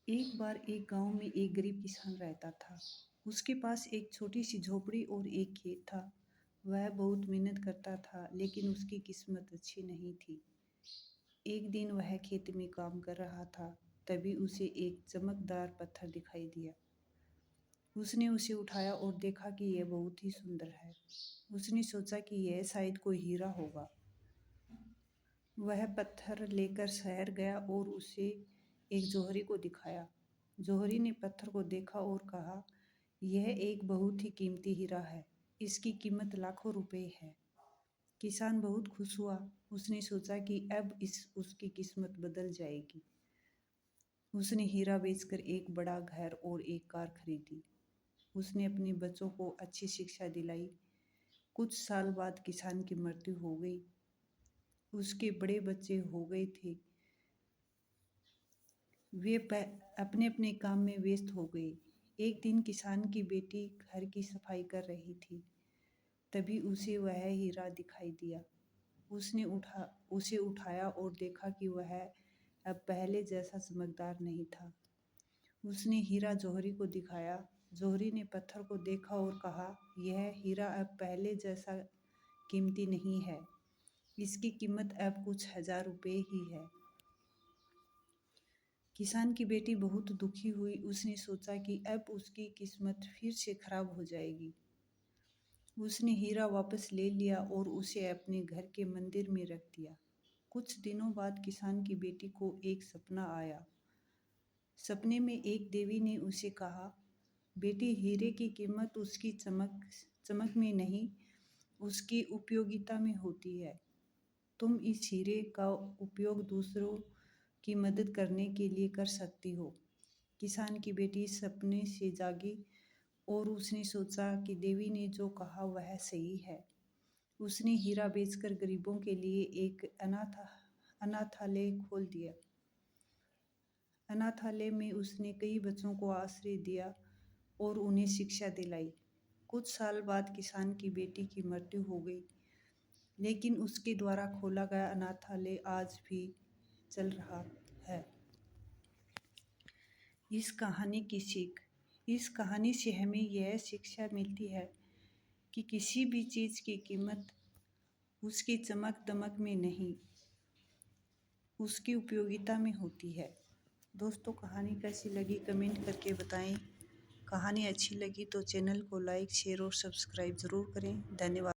एक बार एक गांव में एक गरीब किसान रहता था। उसके पास एक छोटी सी झोपड़ी और एक खेत था। वह बहुत मेहनत करता था, लेकिन उसकी किस्मत अच्छी नहीं थी। एक दिन वह खेत में काम कर रहा था, तभी उसे एक चमकदार पत्थर दिखाई दिया। उसने उसे उठाया और देखा कि यह बहुत ही सुंदर है। उसने सोचा कि यह शायद कोई हीरा होगा। वह पत्थर लेकर शहर गया और उसे एक जौहरी को दिखाया। जौहरी ने पत्थर को देखा और कहा, यह एक बहुत ही कीमती हीरा है। इसकी कीमत लाखों रुपए है। किसान बहुत खुश हुआ। उसने सोचा कि अब इस उसकी किस्मत बदल जाएगी। उसने हीरा बेचकर एक बड़ा घर और एक कार खरीदी। उसने अपने बच्चों को अच्छी शिक्षा दिलाई। कुछ साल बाद किसान की मृत्यु हो गई। उसके बड़े बच्चे हो गए थे। वे अपने अपने काम में व्यस्त हो गए। एक दिन किसान की बेटी घर की सफाई कर रही थी। तभी उसे वह हीरा दिखाई दिया। उसे उठाया और देखा कि वह अब पहले जैसा चमकदार नहीं था। उसने हीरा जौहरी को दिखाया। जौहरी ने पत्थर को देखा और कहा, यह हीरा अब पहले जैसा कीमती नहीं है। इसकी कीमत अब कुछ हजार रुपए ही है। किसान की बेटी बहुत दुखी हुई। उसने सोचा कि अब उसकी किस्मत फिर से खराब हो जाएगी। उसने हीरा वापस ले लिया और उसे अपने घर के मंदिर में रख दिया। कुछ दिनों बाद किसान की बेटी को एक सपना आया। सपने में एक देवी ने उसे कहा, बेटी, हीरे की कीमत उसकी चमक में नहीं, उसकी उपयोगिता में होती है। तुम इस हीरे का उपयोग दूसरों की मदद करने के लिए कर सकती हो। किसान की बेटी सपने से जागी और उसने सोचा कि देवी ने जो कहा वह सही है। उसने हीरा बेचकर गरीबों के लिए एक अनाथालय खोल दिया। अनाथालय में उसने कई बच्चों को आश्रय दिया और उन्हें शिक्षा दिलाई। कुछ साल बाद किसान की बेटी की मृत्यु हो गई, लेकिन उसके द्वारा खोला गया अनाथालय आज भी चल रहा है। इस कहानी से हमें यह शिक्षा मिलती है कि किसी भी चीज़ की कीमत उसकी चमक दमक में नहीं, उसकी उपयोगिता में होती है। दोस्तों, कहानी कैसी लगी कमेंट करके बताएं। कहानी अच्छी लगी तो चैनल को लाइक, शेयर और सब्सक्राइब ज़रूर करें। धन्यवाद।